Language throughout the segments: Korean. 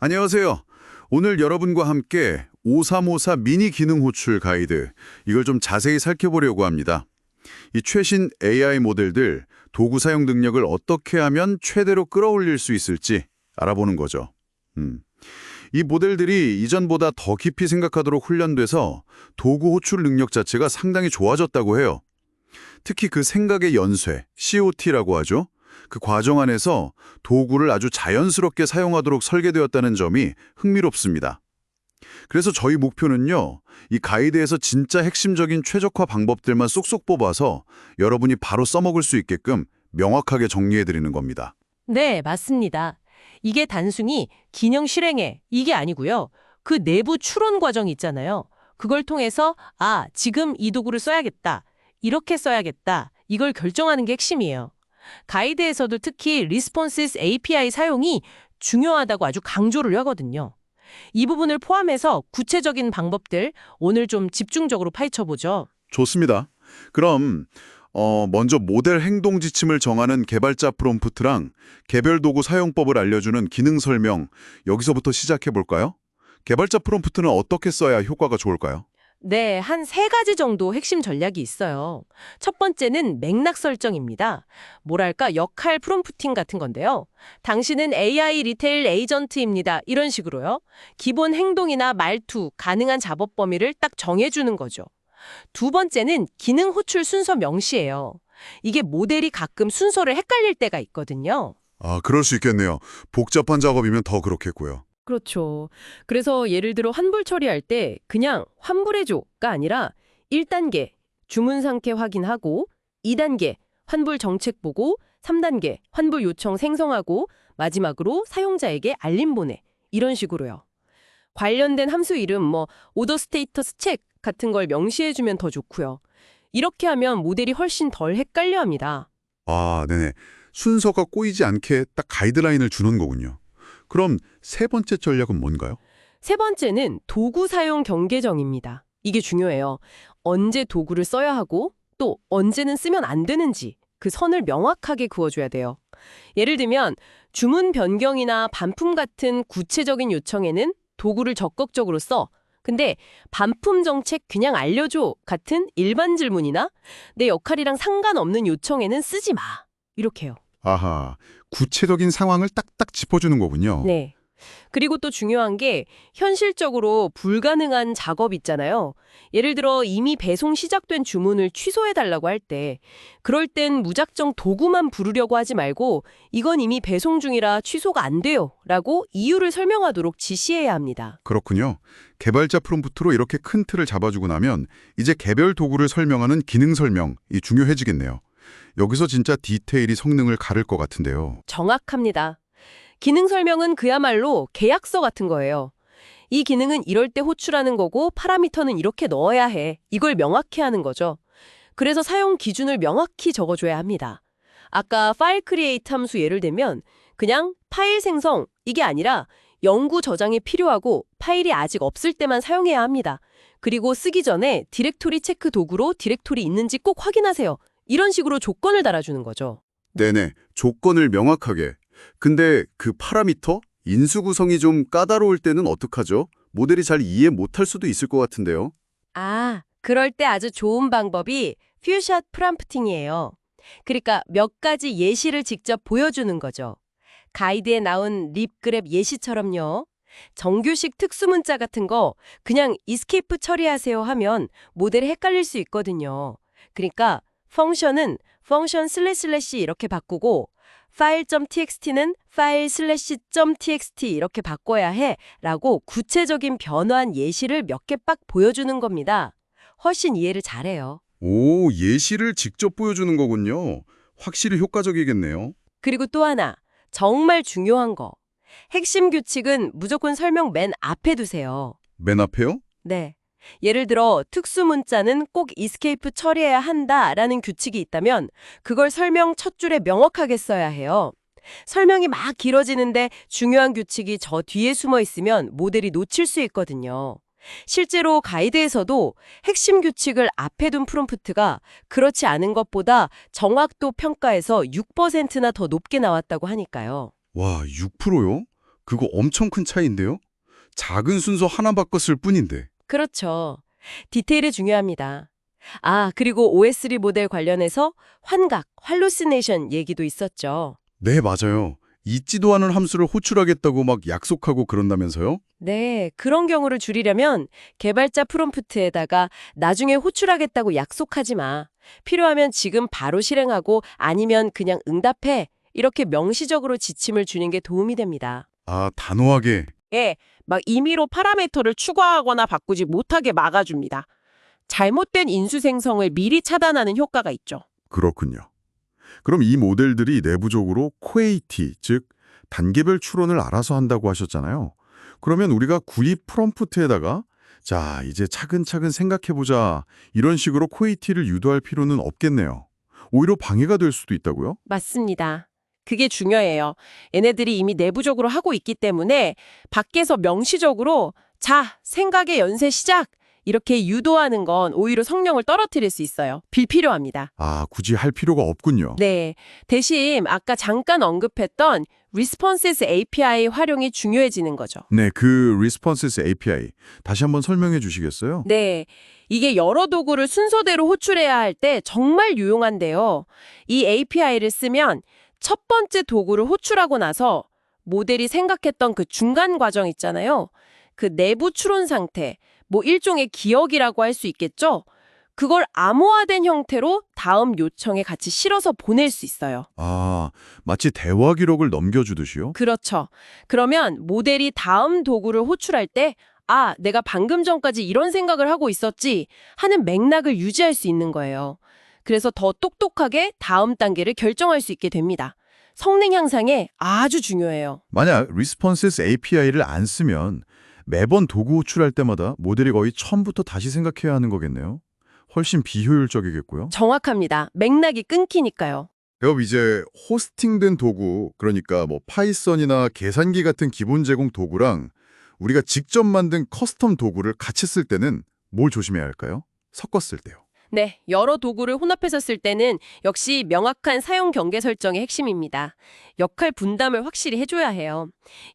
안녕하세요. 오늘 여러분과 함께 5354 미니 기능 호출 가이드, 이걸 좀 자세히 살펴보려고 합니다. 이 최신 AI 모델들, 도구 사용 능력을 어떻게 하면 최대로 끌어올릴 수 있을지 알아보는 거죠. 이 모델들이 이전보다 더 깊이 생각하도록 훈련돼서 도구 호출 능력 자체가 상당히 좋아졌다고 해요. 특히 그 생각의 연쇄, COT라고 하죠. 그 과정 안에서 도구를 아주 자연스럽게 사용하도록 설계되었다는 점이 흥미롭습니다. 그래서 저희 목표는요, 이 가이드에서 진짜 핵심적인 최적화 방법들만 쏙쏙 뽑아서 여러분이 바로 써먹을 수 있게끔 명확하게 정리해드리는 겁니다. 네, 맞습니다. 이게 단순히 기능 실행에 이게 아니고요. 그 내부 추론 과정이 있잖아요. 그걸 통해서 지금 이 도구를 써야겠다. 이렇게 써야겠다. 이걸 결정하는 게 핵심이에요. 가이드에서도 특히 Responses API 사용이 중요하다고 아주 강조를 하거든요. 이 부분을 포함해서 구체적인 방법들 오늘 좀 집중적으로 파헤쳐보죠. 좋습니다. 그럼 먼저 모델 행동 지침을 정하는 개발자 프롬프트랑 개별 도구 사용법을 알려주는 기능 설명, 여기서부터 시작해 볼까요? 개발자 프롬프트는 어떻게 써야 효과가 좋을까요? 네, 한 3가지 정도 핵심 전략이 있어요. 첫 번째는 맥락 설정입니다. 뭐랄까 역할 프롬프팅 같은 건데요. 당신은 AI 리테일 에이전트입니다. 이런 식으로요. 기본 행동이나 말투, 가능한 작업 범위를 딱 정해주는 거죠. 두 번째는 기능 호출 순서 명시예요. 이게 모델이 가끔 순서를 헷갈릴 때가 있거든요. 그럴 수 있겠네요. 복잡한 작업이면 더 그렇겠고요. 그렇죠. 그래서 예를 들어 환불 처리할 때 그냥 환불해줘가 아니라 1단계 주문 상태 확인하고 2단계 환불 정책 보고 3단계 환불 요청 생성하고 마지막으로 사용자에게 알림 보내 이런 식으로요. 관련된 함수 이름 오더 스테이터스 책 같은 걸 명시해주면 더 좋고요. 이렇게 하면 모델이 훨씬 덜 헷갈려합니다. 네네. 순서가 꼬이지 않게 딱 가이드라인을 주는 거군요. 그럼 세 번째 전략은 뭔가요? 세 번째는 도구 사용 경계정입니다. 이게 중요해요. 언제 도구를 써야 하고 또 언제는 쓰면 안 되는지 그 선을 명확하게 그어줘야 돼요. 예를 들면 주문 변경이나 반품 같은 구체적인 요청에는 도구를 적극적으로 써. 근데 반품 정책 그냥 알려줘 같은 일반 질문이나 내 역할이랑 상관없는 요청에는 쓰지 마. 이렇게요. 아하, 구체적인 상황을 딱딱 짚어주는 거군요. 네. 그리고 또 중요한 게 현실적으로 불가능한 작업 있잖아요. 예를 들어 이미 배송 시작된 주문을 취소해달라고 할 때 그럴 땐 무작정 도구만 부르려고 하지 말고 이건 이미 배송 중이라 취소가 안 돼요 라고 이유를 설명하도록 지시해야 합니다. 그렇군요. 개발자 프롬프트로 이렇게 큰 틀을 잡아주고 나면 이제 개별 도구를 설명하는 기능 설명이 중요해지겠네요. 여기서 진짜 디테일이 성능을 가를 것 같은데요. 정확합니다. 기능 설명은 그야말로 계약서 같은 거예요. 이 기능은 이럴 때 호출하는 거고 파라미터는 이렇게 넣어야 해. 이걸 명확히 하는 거죠. 그래서 사용 기준을 명확히 적어줘야 합니다. 아까 파일 크리에이트 함수 예를 들면 그냥 파일 생성 이게 아니라 영구 저장이 필요하고 파일이 아직 없을 때만 사용해야 합니다. 그리고 쓰기 전에 디렉토리 체크 도구로 디렉토리 있는지 꼭 확인하세요. 이런 식으로 조건을 달아주는 거죠. 네네, 조건을 명확하게. 근데 그 파라미터? 인수 구성이 좀 까다로울 때는 어떡하죠? 모델이 잘 이해 못할 수도 있을 것 같은데요. 그럴 때 아주 좋은 방법이 퓨샷 프롬프팅이에요. 그러니까 몇 가지 예시를 직접 보여주는 거죠. 가이드에 나온 립그랩 예시처럼요. 정규식 특수문자 같은 거 그냥 이스케이프 처리하세요 하면 모델이 헷갈릴 수 있거든요. 그러니까 펑션은 펑션 // 이렇게 바꾸고 file.txt는 file/.txt 이렇게 바꿔야 해 라고 구체적인 변환 예시를 몇 개 빡 보여주는 겁니다. 훨씬 이해를 잘해요. 오, 예시를 직접 보여주는 거군요. 확실히 효과적이겠네요. 그리고 또 하나, 정말 중요한 거. 핵심 규칙은 무조건 설명 맨 앞에 두세요. 맨 앞에요? 네. 예를 들어 특수 문자는 꼭 이스케이프 처리해야 한다라는 규칙이 있다면 그걸 설명 첫 줄에 명확하게 써야 해요. 설명이 막 길어지는데 중요한 규칙이 저 뒤에 숨어 있으면 모델이 놓칠 수 있거든요. 실제로 가이드에서도 핵심 규칙을 앞에 둔 프롬프트가 그렇지 않은 것보다 정확도 평가에서 6%나 더 높게 나왔다고 하니까요. 와, 6%요? 그거 엄청 큰 차이인데요? 작은 순서 하나 바꿨을 뿐인데. 그렇죠. 디테일이 중요합니다. 아, 그리고 OS3 모델 관련해서 환각, 할루시네이션 얘기도 있었죠. 네, 맞아요. 잊지도 않은 함수를 호출하겠다고 막 약속하고 그런다면서요? 네, 그런 경우를 줄이려면 개발자 프롬프트에다가 나중에 호출하겠다고 약속하지 마. 필요하면 지금 바로 실행하고 아니면 그냥 응답해. 이렇게 명시적으로 지침을 주는 게 도움이 됩니다. 아, 단호하게. 예, 막 임의로 파라미터를 추가하거나 바꾸지 못하게 막아줍니다. 잘못된 인수 생성을 미리 차단하는 효과가 있죠. 그렇군요. 그럼 이 모델들이 내부적으로 코에이티, 즉 단계별 추론을 알아서 한다고 하셨잖아요. 그러면 우리가 구입 프롬프트에다가 자, 이제 차근차근 생각해보자 이런 식으로 코에이티를 유도할 필요는 없겠네요. 오히려 방해가 될 수도 있다고요? 맞습니다. 그게 중요해요. 얘네들이 이미 내부적으로 하고 있기 때문에 밖에서 명시적으로 자, 생각의 연쇄 시작! 이렇게 유도하는 건 오히려 성능을 떨어뜨릴 수 있어요. 불필요합니다. 아, 굳이 할 필요가 없군요. 네. 대신 아까 잠깐 언급했던 Responses API 활용이 중요해지는 거죠. 네, 그 Responses API 다시 한번 설명해 주시겠어요? 네. 이게 여러 도구를 순서대로 호출해야 할 때 정말 유용한데요. 이 API를 쓰면 첫 번째 도구를 호출하고 나서 모델이 생각했던 그 중간 과정 있잖아요. 그 내부 추론 상태, 뭐 일종의 기억이라고 할 수 있겠죠? 그걸 암호화된 형태로 다음 요청에 같이 실어서 보낼 수 있어요. 아, 마치 대화 기록을 넘겨주듯이요? 그렇죠. 그러면 모델이 다음 도구를 호출할 때 아, 내가 방금 전까지 이런 생각을 하고 있었지 하는 맥락을 유지할 수 있는 거예요. 그래서 더 똑똑하게 다음 단계를 결정할 수 있게 됩니다. 성능 향상에 아주 중요해요. 만약 Responses API를 안 쓰면 매번 도구 호출할 때마다 모델이 거의 처음부터 다시 생각해야 하는 거겠네요. 훨씬 비효율적이겠고요. 정확합니다. 맥락이 끊기니까요. 그럼 이제 호스팅된 도구, 그러니까 뭐 파이썬이나 계산기 같은 기본 제공 도구랑 우리가 직접 만든 커스텀 도구를 같이 쓸 때는 뭘 조심해야 할까요? 섞었을 때요. 네, 여러 도구를 혼합해서 쓸 때는 역시 명확한 사용 경계 설정이 핵심입니다. 역할 분담을 확실히 해줘야 해요.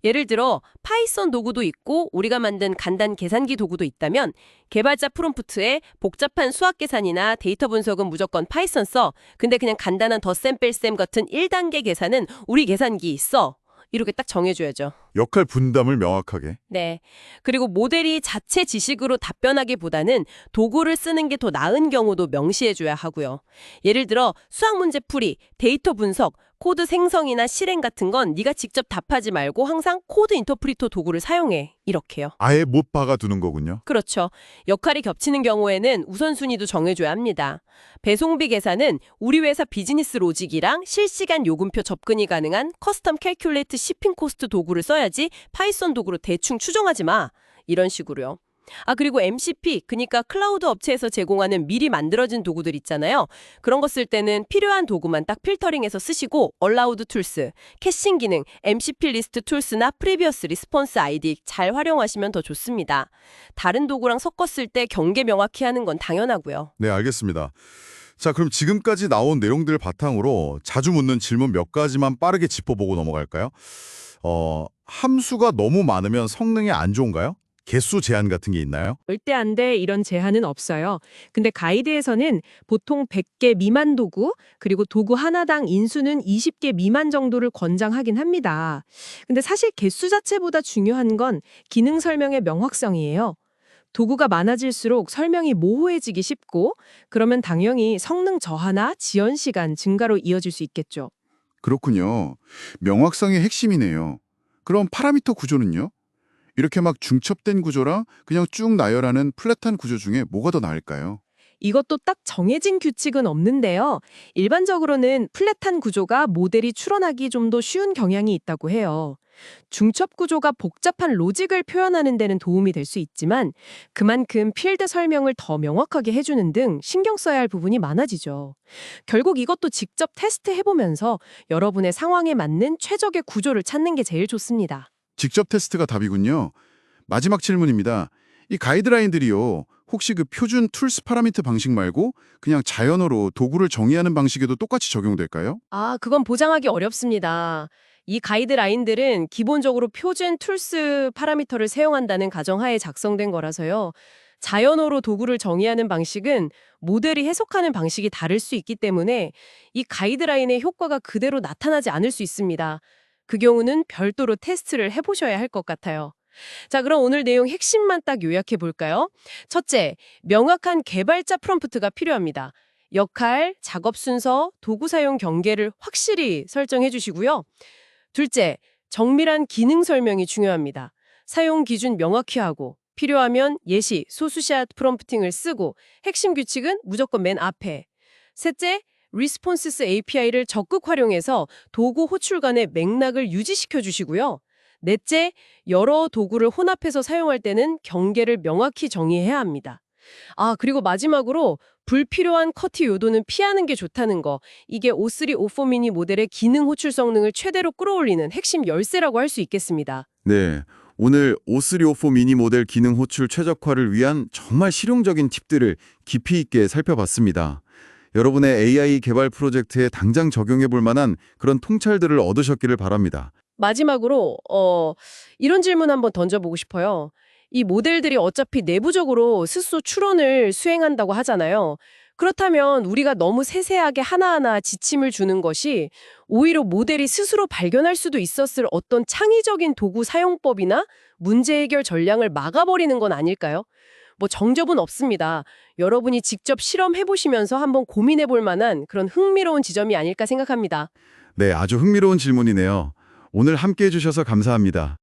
예를 들어 파이썬 도구도 있고 우리가 만든 간단 계산기 도구도 있다면 개발자 프롬프트에 복잡한 수학 계산이나 데이터 분석은 무조건 파이썬 써. 근데 그냥 간단한 덧셈 뺄셈 같은 1단계 계산은 우리 계산기 써. 이렇게 딱 정해줘야죠. 역할 분담을 명확하게. 네. 그리고 모델이 자체 지식으로 답변하기보다는 도구를 쓰는 게 더 나은 경우도 명시해줘야 하고요. 예를 들어 수학 문제 풀이, 데이터 분석, 코드 생성이나 실행 같은 건 네가 직접 답하지 말고 항상 코드 인터프리터 도구를 사용해. 이렇게요. 아예 못 박아두는 거군요. 그렇죠. 역할이 겹치는 경우에는 우선순위도 정해줘야 합니다. 배송비 계산은 우리 회사 비즈니스 로직이랑 실시간 요금표 접근이 가능한 커스텀 캘큘레이트 shipping 코스트 도구를 써야지 파이썬 도구로 대충 추정하지 마. 이런 식으로요. 아, 그리고 MCP, 그러니까 클라우드 업체에서 제공하는 미리 만들어진 도구들 있잖아요. 그런 거 쓸 때는 필요한 도구만 딱 필터링해서 쓰시고 얼라우드 툴스, 캐싱 기능, MCP 리스트 툴스나 프리비어스 리스폰스 아이디 잘 활용하시면 더 좋습니다. 다른 도구랑 섞었을 때 경계 명확히 하는 건 당연하고요. 네, 알겠습니다. 자, 그럼 지금까지 나온 내용들 바탕으로 자주 묻는 질문 몇 가지만 빠르게 짚어보고 넘어갈까요? 함수가 너무 많으면 성능에 안 좋은가요? 개수 제한 같은 게 있나요? 절대 안 돼 이런 제한은 없어요. 근데 가이드에서는 보통 100개 미만 도구, 그리고 도구 하나당 인수는 20개 미만 정도를 권장하긴 합니다. 근데 사실 개수 자체보다 중요한 건 기능 설명의 명확성이에요. 도구가 많아질수록 설명이 모호해지기 쉽고, 그러면 당연히 성능 저하나 지연 시간 증가로 이어질 수 있겠죠. 그렇군요. 명확성이 핵심이네요. 그럼 파라미터 구조는요? 이렇게 막 중첩된 구조랑 그냥 쭉 나열하는 플랫한 구조 중에 뭐가 더 나을까요? 이것도 딱 정해진 규칙은 없는데요. 일반적으로는 플랫한 구조가 모델이 추론하기 좀 더 쉬운 경향이 있다고 해요. 중첩 구조가 복잡한 로직을 표현하는 데는 도움이 될 수 있지만 그만큼 필드 설명을 더 명확하게 해주는 등 신경 써야 할 부분이 많아지죠. 결국 이것도 직접 테스트해보면서 여러분의 상황에 맞는 최적의 구조를 찾는 게 제일 좋습니다. 직접 테스트가 답이군요. 마지막 질문입니다. 이 가이드라인들이요. 혹시 그 표준 툴스 파라미터 방식 말고 그냥 자연어로 도구를 정의하는 방식에도 똑같이 적용될까요? 아, 그건 보장하기 어렵습니다. 이 가이드라인들은 기본적으로 표준 툴스 파라미터를 사용한다는 가정하에 작성된 거라서요. 자연어로 도구를 정의하는 방식은 모델이 해석하는 방식이 다를 수 있기 때문에 이 가이드라인의 효과가 그대로 나타나지 않을 수 있습니다. 그 경우는 별도로 테스트를 해보셔야 할 것 같아요. 자, 그럼 오늘 내용 핵심만 딱 요약해 볼까요? 첫째, 명확한 개발자 프롬프트가 필요합니다. 역할, 작업 순서, 도구 사용 경계를 확실히 설정해 주시고요. 둘째, 정밀한 기능 설명이 중요합니다. 사용 기준 명확히 하고 필요하면 예시, 소수샷 프롬프팅을 쓰고 핵심 규칙은 무조건 맨 앞에. 셋째, 리스폰시스 API를 적극 활용해서 도구 호출 간의 맥락을 유지시켜 주시고요. 넷째, 여러 도구를 혼합해서 사용할 때는 경계를 명확히 정의해야 합니다. 그리고 마지막으로 불필요한 커트 요도는 피하는 게 좋다는 거. 이게 O3, O4 미니 모델의 기능 호출 성능을 최대로 끌어올리는 핵심 열쇠라고 할 수 있겠습니다. 네, 오늘 O3O4 미니 모델 기능 호출 최적화를 위한 정말 실용적인 팁들을 깊이 있게 살펴봤습니다. 여러분의 AI 개발 프로젝트에 당장 적용해 볼 만한 그런 통찰들을 얻으셨기를 바랍니다. 마지막으로 이런 질문 한번 던져보고 싶어요. 이 모델들이 어차피 내부적으로 스스로 추론을 수행한다고 하잖아요. 그렇다면 우리가 너무 세세하게 하나하나 지침을 주는 것이 오히려 모델이 스스로 발견할 수도 있었을 어떤 창의적인 도구 사용법이나 문제 해결 전략을 막아버리는 건 아닐까요? 뭐 정답은 없습니다. 여러분이 직접 실험해보시면서 한번 고민해볼 만한 그런 흥미로운 지점이 아닐까 생각합니다. 네, 아주 흥미로운 질문이네요. 오늘 함께 해주셔서 감사합니다.